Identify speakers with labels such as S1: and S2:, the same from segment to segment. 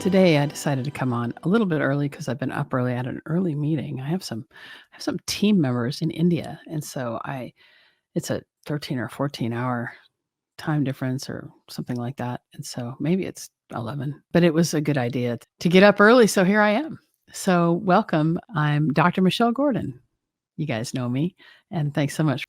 S1: today I decided to come on a little bit early because I've been up early at an early meeting. I have some team members in India, and so it's a 13 or 14-hour time difference or something like that. And so maybe it's 11, but it was a good idea to get up early, so here I am. So welcome. I'm Dr. Michelle Gordon. You guys know me, and thanks so much.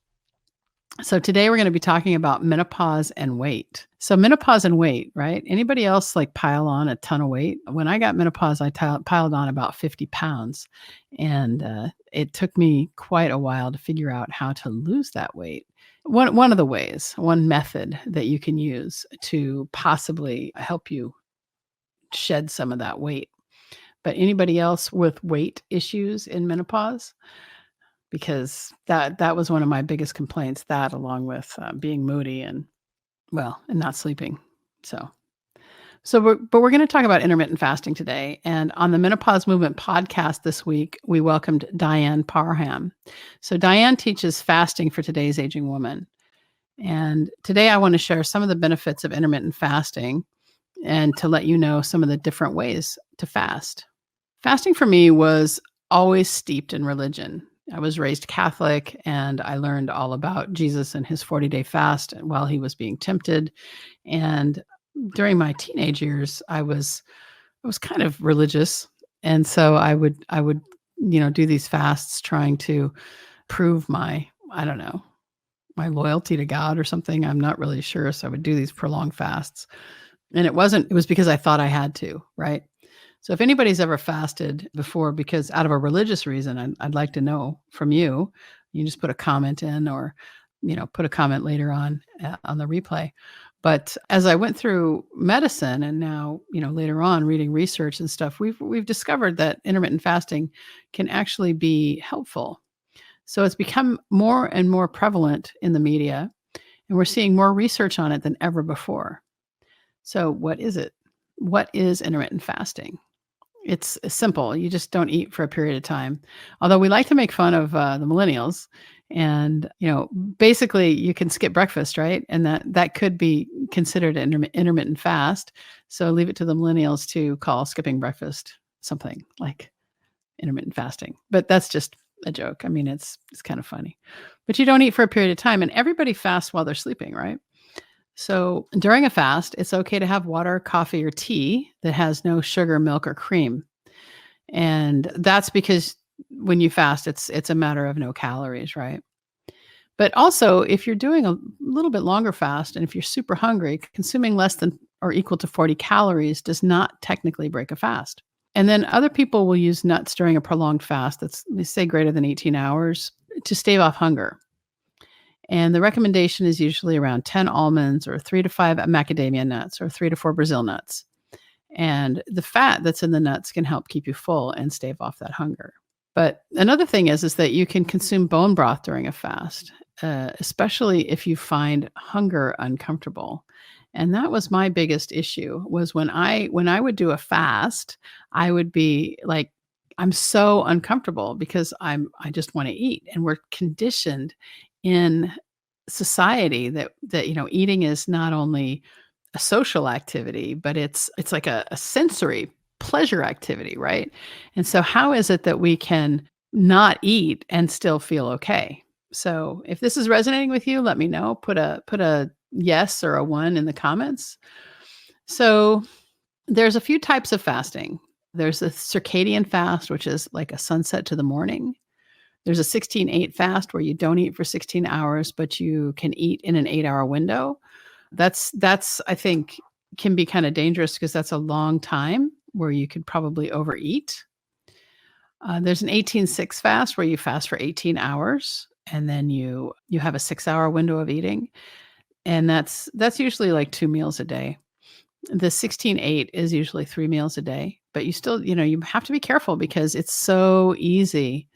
S1: So today we're going to be talking about menopause and weight. So menopause and weight, right? Anybody else like pile on a ton of weight? When I got menopause, I piled on about 50 pounds. And it took me quite a while to figure out how to lose that weight. One of the ways, one method that you can use to possibly help you shed some of that weight. But anybody else with weight issues in menopause? Because that was one of my biggest complaints, that along with being moody and not sleeping. So we're going to talk about intermittent fasting today. And on the Menopause Movement Podcast this week, we welcomed Diane Parham. So Diane teaches fasting for today's aging woman. And today I want to share some of the benefits of intermittent fasting and to let you know some of the different ways to fast. Fasting for me was always steeped in religion. I was raised Catholic, and I learned all about Jesus and his 40-day fast while he was being tempted. And during my teenage years, I was kind of religious, and so I would do these fasts trying to prove my loyalty to God or something. I'm not really sure. So I would do these prolonged fasts, and it was because I thought I had to, right? So if anybody's ever fasted before, because out of a religious reason, I'd like to know from you. You just put a comment in, or put a comment later on the replay. But as I went through medicine, and now later on reading research and stuff, we've discovered that intermittent fasting can actually be helpful. So it's become more and more prevalent in the media, and we're seeing more research on it than ever before. So what is it? What is intermittent fasting? It's simple. You just don't eat for a period of time. Although we like to make fun of the millennials, and basically you can skip breakfast, right? And that could be considered an intermittent fast. So leave it to the millennials to call skipping breakfast something like intermittent fasting. But that's just a joke. I mean, it's kind of funny. But you don't eat for a period of time, and everybody fasts while they're sleeping, right? So during a fast, it's okay to have water, coffee, or tea that has no sugar, milk, or cream. And that's because when you fast, it's a matter of no calories, right? But also, if you're doing a little bit longer fast, and if you're super hungry, consuming less than or equal to 40 calories does not technically break a fast. And then other people will use nuts during a prolonged fast that's, let's say, greater than 18 hours to stave off hunger. And the recommendation is usually around 10 almonds or 3 to 5 macadamia nuts or 3 to 4 Brazil nuts. And the fat that's in the nuts can help keep you full and stave off that hunger. But another thing is that you can consume bone broth during a fast, especially if you find hunger uncomfortable. And that was my biggest issue, was when I would do a fast, I would be like, I'm so uncomfortable because I just want to eat. And we're conditioned in society that eating is not only a social activity, but it's like a sensory pleasure activity, right? And so how is it that we can not eat and still feel okay? So if this is resonating with you, let me know. Put a yes or a 1 in the comments. So there's a few types of fasting. There's a circadian fast, which is like a sunset to the morning. There's a 16-8 fast where you don't eat for 16 hours, but you can eat in an 8-hour window. That's I think can be kind of dangerous because that's a long time where you could probably overeat. There's an 18-6 fast where you fast for 18 hours and then you have a 6-hour window of eating. And that's usually like 2 meals a day. The 16-8 is usually 3 meals a day, but you still, you have to be careful because it's so easy.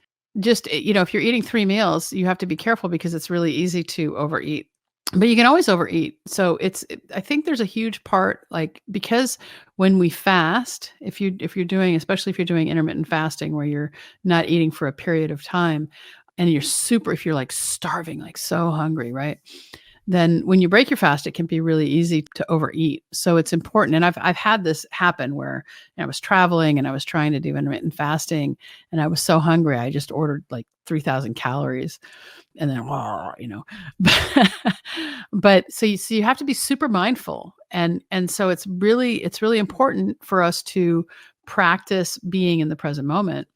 S1: Just, if you're eating 3 meals, you have to be careful because it's really easy to overeat. But you can always overeat. So I think there's a huge part, like, because when we fast, if you're doing, especially if you're doing intermittent fasting where you're not eating for a period of time and if you're like starving, like so hungry, right? then when you break your fast, it can be really easy to overeat. So it's important. And I've had this happen where I was traveling and I was trying to do intermittent fasting, and I was so hungry, I just ordered like 3,000 calories, and then, but so you have to be super mindful. And so it's really important for us to practice being in the present moment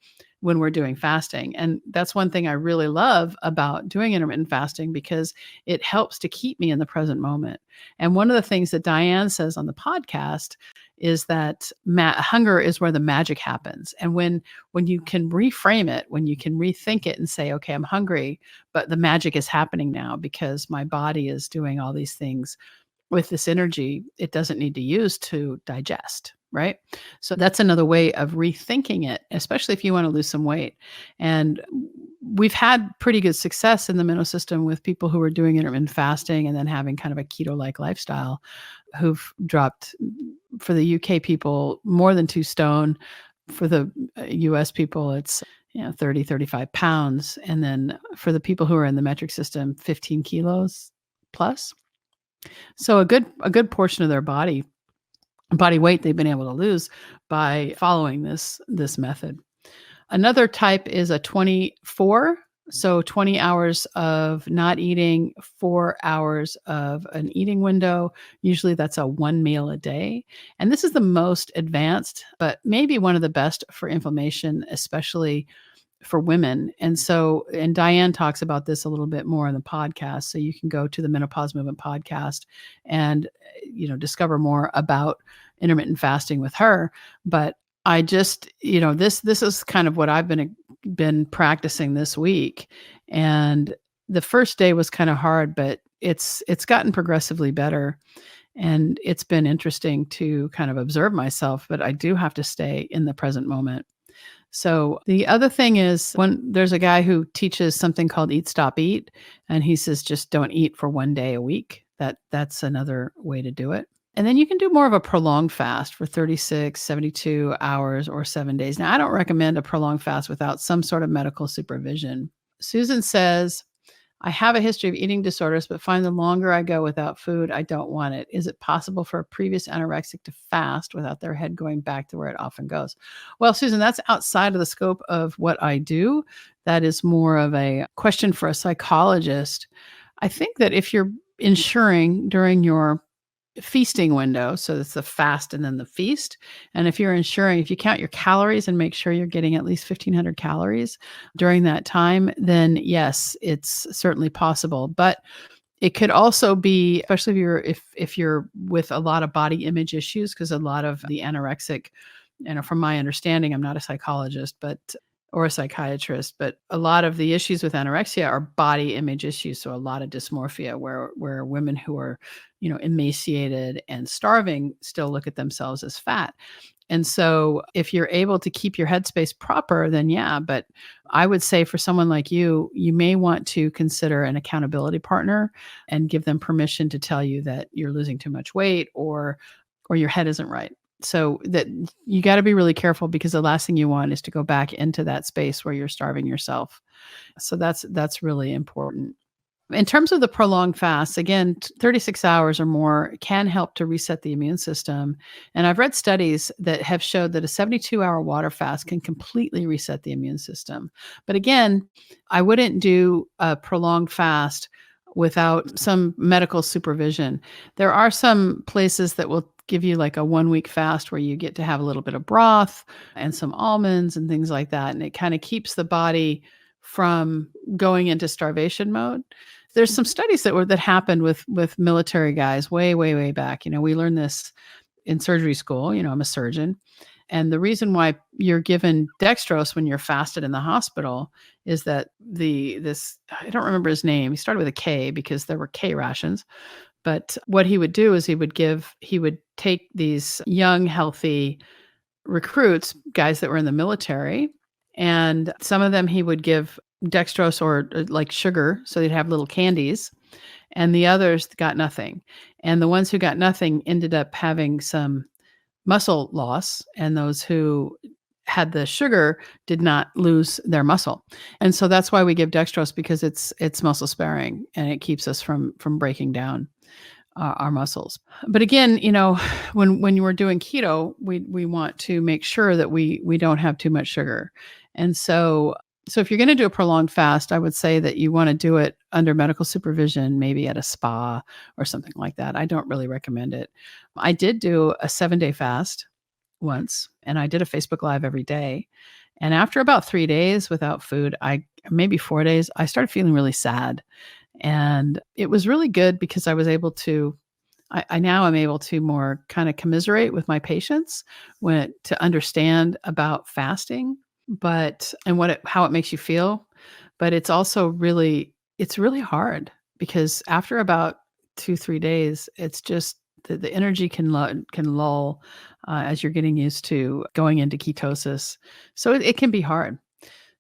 S1: when we're doing fasting. And that's one thing I really love about doing intermittent fasting, because it helps to keep me in the present moment. And one of the things that Diane says on the podcast is that hunger is where the magic happens. And when you can reframe it, when you can rethink it and say, okay, I'm hungry, but the magic is happening now because my body is doing all these things with this energy it doesn't need to use to digest, right? So that's another way of rethinking it, especially if you want to lose some weight. And we've had pretty good success in the Menno system with people who are doing intermittent fasting and then having kind of a keto-like lifestyle, who've dropped, for the UK people, more than 2 stone. For the US people, it's 30, 35 pounds. And then for the people who are in the metric system, 15 kilos plus. So a good portion of their body weight they've been able to lose by following this method. Another type is a 24. So 20 hours of not eating, 4 hours of an eating window. Usually that's a 1 meal a day. And this is the most advanced, but maybe one of the best for inflammation, especially for women. And Diane talks about this a little bit more in the podcast. So you can go to the Menopause Movement Podcast and, discover more about intermittent fasting with her. But I just, this is kind of what I've been practicing this week. And the first day was kind of hard, but it's gotten progressively better. And it's been interesting to kind of observe myself, but I do have to stay in the present moment. So the other thing is, when there's a guy who teaches something called Eat, Stop, Eat, and he says just don't eat for 1 day a week. That's another way to do it. And then you can do more of a prolonged fast for 36, 72 hours or 7 days. Now, I don't recommend a prolonged fast without some sort of medical supervision. Susan says, I have a history of eating disorders, but find the longer I go without food, I don't want it. Is it possible for a previous anorexic to fast without their head going back to where it often goes? Well, Susan, that's outside of the scope of what I do. That is more of a question for a psychologist. I think that if you're ensuring during your feasting window, so it's the fast and then the feast. And if you count your calories and make sure you're getting at least 1,500 calories during that time, then yes, it's certainly possible. But it could also be, especially if you're with a lot of body image issues, because a lot of the anorexic, from my understanding, I'm not a psychologist, or a psychiatrist, but a lot of the issues with anorexia are body image issues. So a lot of dysmorphia, where women who are, emaciated and starving still look at themselves as fat. And so if you're able to keep your headspace proper, then yeah. But I would say for someone like you, you may want to consider an accountability partner and give them permission to tell you that you're losing too much weight or your head isn't right. So that you got to be really careful, because the last thing you want is to go back into that space where you're starving yourself. So that's really important. In terms of the prolonged fast, again, 36 hours or more can help to reset the immune system. And I've read studies that have showed that a 72-hour water fast can completely reset the immune system. But again, I wouldn't do a prolonged fast without some medical supervision. There are some places that will give you like a 1-week fast where you get to have a little bit of broth and some almonds and things like that. And it kind of keeps the body from going into starvation mode. There's some studies that happened with military guys way, way, way back. We learned this in surgery school. I'm a surgeon. And the reason why you're given dextrose when you're fasted in the hospital is that I don't remember his name. He started with a K because there were K rations. But what he would do is he would take these young, healthy recruits, guys that were in the military, and some of them he would give dextrose or like sugar, so they'd have little candies, and the others got nothing. And the ones who got nothing ended up having some muscle loss, and those who had the sugar did not lose their muscle. And so that's why we give dextrose, because it's muscle sparing and it keeps us from breaking down our muscles. But again, when you were doing keto, we want to make sure that we don't have too much sugar. And so if you're going to do a prolonged fast, I would say that you want to do it under medical supervision, maybe at a spa or something like that. I don't really recommend it. I did do a 7-day fast once, and I did a Facebook Live every day. And after about 3 days without food, maybe 4 days, I started feeling really sad. And it was really good because I was able to, I now am able to more kind of commiserate with my patients to understand about fasting, and how it makes you feel. But it's also it's really hard, because after about 2-3 days, it's just the energy can lull as you're getting used to going into ketosis. So it can be hard.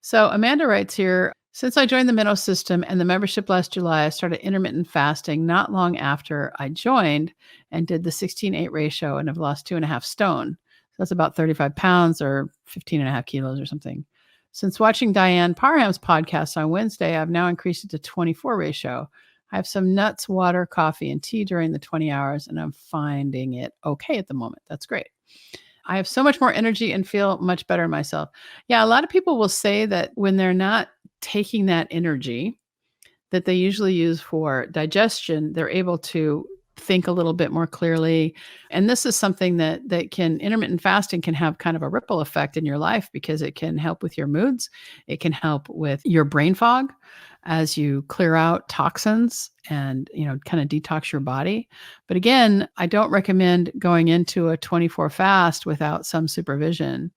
S1: So Amanda writes here, since I joined the Menno system and the membership last July, I started intermittent fasting not long after I joined and did the 16:8 ratio and have lost 2.5 stone. So that's about 35 pounds or 15.5 kilos or something. Since watching Diane Parham's podcast on Wednesday, I've now increased it to 24 ratio. I have some nuts, water, coffee, and tea during the 20 hours, and I'm finding it okay at the moment. That's great. I have so much more energy and feel much better in myself. Yeah, a lot of people will say that when they're not taking that energy that they usually use for digestion, they're able to think a little bit more clearly. And this is something that intermittent fasting can have kind of a ripple effect in your life, because it can help with your moods. It can help with your brain fog as you clear out toxins and, kind of detox your body. But again, I don't recommend going into a 24 fast without some supervision.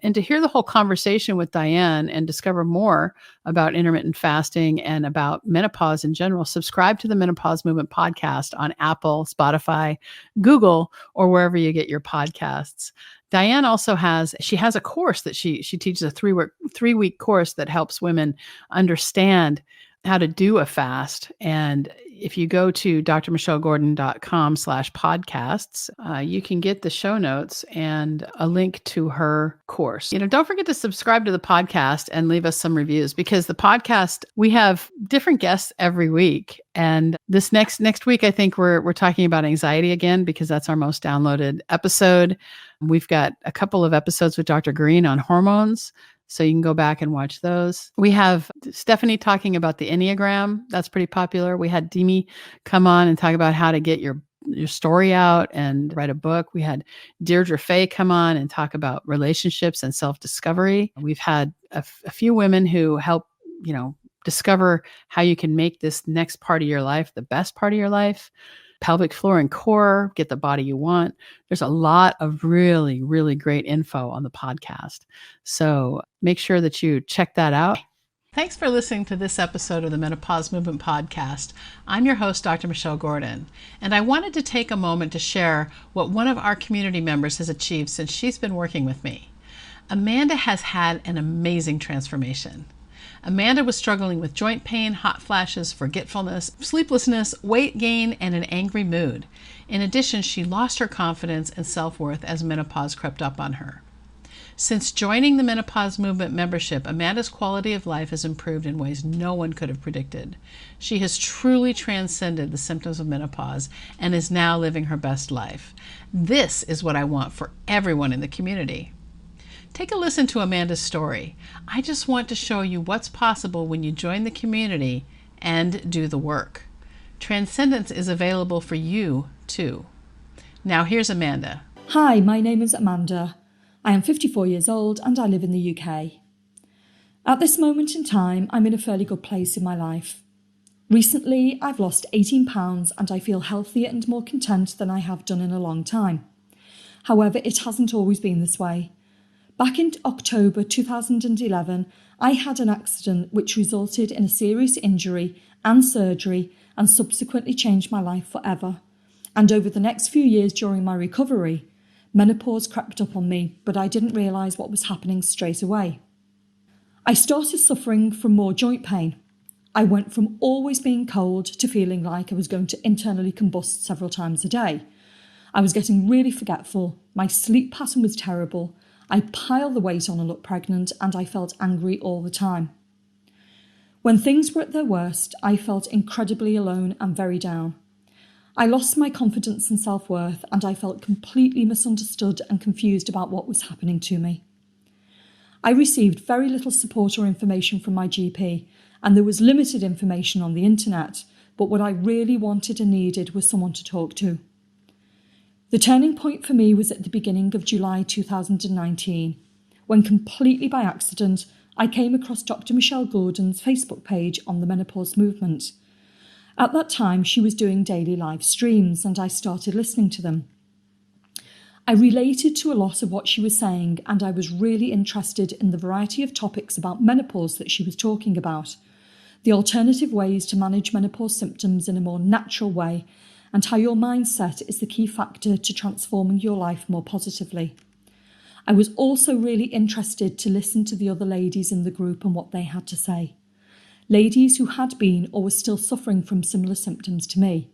S1: And to hear the whole conversation with Diane and discover more about intermittent fasting and about menopause in general, subscribe to the Menopause Movement Podcast on Apple, Spotify, Google, or wherever you get your podcasts. Diane also has a course that she teaches, a 3-week course that helps women understand how to do a fast. And if you go to drmichellgordon.com/podcasts, you can get the show notes and a link to her course. Don't forget to subscribe to the podcast and leave us some reviews, because the podcast, we have different guests every week. And this next week, I think we're talking about anxiety again, because that's our most downloaded episode. We've got a couple of episodes with Dr. Green on hormones, so you can go back and watch those. We have Stephanie talking about the Enneagram. That's pretty popular. We had Demi come on and talk about how to get your story out and write a book. We had Deirdre Fay come on and talk about relationships and self-discovery. We've had a few women who help, discover how you can make this next part of your life the best part of your life. Pelvic floor and core, get the body you want. There's a lot of really, really great info on the podcast. So make sure that you check that out. Thanks for listening to this episode of the Menopause Movement Podcast. I'm your host, Dr. Michelle Gordon, and I wanted to take a moment to share what one of our community members has achieved since she's been working with me. Amanda has had an amazing transformation. Amanda was struggling with joint pain, hot flashes, forgetfulness, sleeplessness, weight gain, and an angry mood. In addition, she lost her confidence and self-worth as menopause crept up on her. Since joining the Menopause Movement membership, Amanda's quality of life has improved in ways no one could have predicted. She has truly transcended the symptoms of menopause and is now living her best life. This is what I want for everyone in the community. Take a listen to Amanda's story. I just want to show you what's possible when you join the community and do the work. Transcendence is available for you too. Now here's Amanda.
S2: Hi, my name is Amanda. I am 54 years old and I live in the UK. At this moment in time, I'm in a fairly good place in my life. Recently, I've lost 18 pounds and I feel healthier and more content than I have done in a long time. However, it hasn't always been this way. Back in October 2011, I had an accident which resulted in a serious injury and surgery and subsequently changed my life forever. And over the next few years during my recovery, menopause crept up on me, but I didn't realise what was happening straight away. I started suffering from more joint pain. I went from always being cold to feeling like I was going to internally combust several times a day. I was getting really forgetful, my sleep pattern was terrible, I piled the weight on and looked pregnant, and I felt angry all the time. When things were at their worst, I felt incredibly alone and very down. I lost my confidence and self-worth, and I felt completely misunderstood and confused about what was happening to me. I received very little support or information from my GP, and there was limited information on the internet, but what I really wanted and needed was someone to talk to. The turning point for me was at the beginning of July 2019, when completely by accident, I came across Dr. Michelle Gordon's Facebook page on the Menopause Movement. At that time, she was doing daily live streams, and I started listening to them. I related to a lot of what she was saying, and I was really interested in the variety of topics about menopause that she was talking about, the alternative ways to manage menopause symptoms in a more natural way, and how your mindset is the key factor to transforming your life more positively. I was also really interested to listen to the other ladies in the group and what they had to say. Ladies who had been or were still suffering from similar symptoms to me.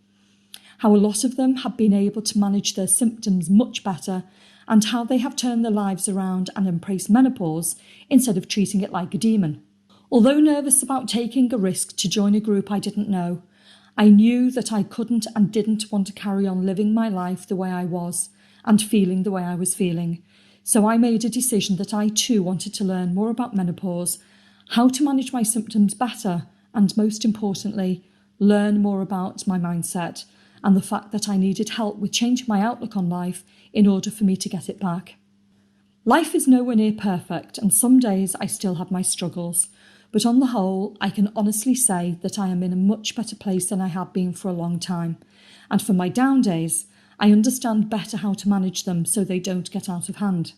S2: How a lot of them have been able to manage their symptoms much better, and how they have turned their lives around and embraced menopause instead of treating it like a demon. Although nervous about taking a risk to join a group I didn't know, I knew that I couldn't and didn't want to carry on living my life the way I was and feeling the way I was feeling. So I made a decision that I too wanted to learn more about menopause, how to manage my symptoms better, and most importantly, learn more about my mindset and the fact that I needed help with changing my outlook on life in order for me to get it back. Life is nowhere near perfect, and some days I still have my struggles, but on the whole, I can honestly say that I am in a much better place than I have been for a long time, and for my down days, I understand better how to manage them so they don't get out of hand.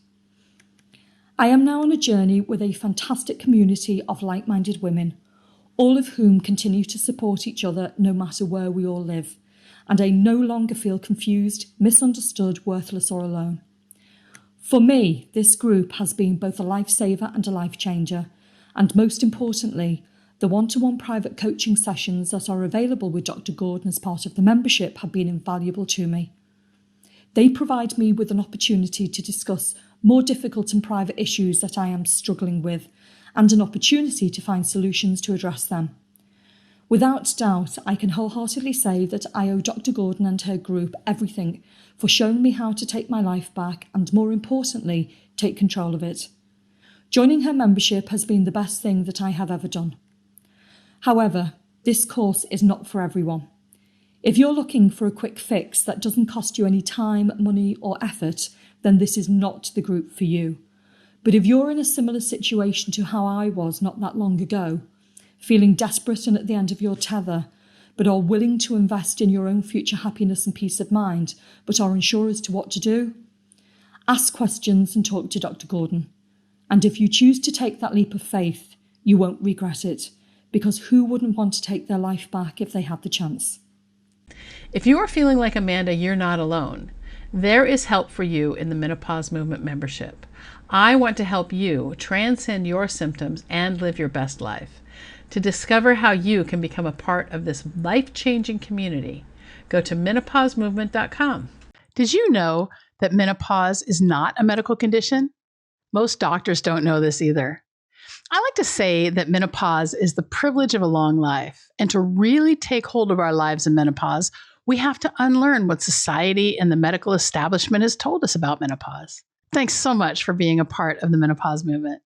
S2: I am now on a journey with a fantastic community of like-minded women, all of whom continue to support each other no matter where we all live, and I no longer feel confused, misunderstood, worthless or alone. For me, this group has been both a lifesaver and a life changer, and most importantly, the one-to-one private coaching sessions that are available with Dr. Gordon as part of the membership have been invaluable to me. They provide me with an opportunity to discuss more difficult and private issues that I am struggling with, and an opportunity to find solutions to address them. Without doubt, I can wholeheartedly say that I owe Dr. Gordon and her group everything for showing me how to take my life back and, more importantly, take control of it. Joining her membership has been the best thing that I have ever done. However, this course is not for everyone. If you're looking for a quick fix that doesn't cost you any time, money or effort, then this is not the group for you. But if you're in a similar situation to how I was not that long ago, feeling desperate and at the end of your tether, but are willing to invest in your own future happiness and peace of mind, but are unsure as to what to do, ask questions and talk to Dr. Gordon. And if you choose to take that leap of faith, you won't regret it, because who wouldn't want to take their life back if they had the chance?
S1: If you are feeling like Amanda, you're not alone. There is help for you in the Menopause Movement membership. I want to help you transcend your symptoms and live your best life. To discover how you can become a part of this life-changing community, go to menopausemovement.com. Did you know that menopause is not a medical condition? Most doctors don't know this either. I like to say that menopause is the privilege of a long life, and to really take hold of our lives in menopause, we have to unlearn what society and the medical establishment has told us about menopause. Thanks so much for being a part of the Menopause Movement.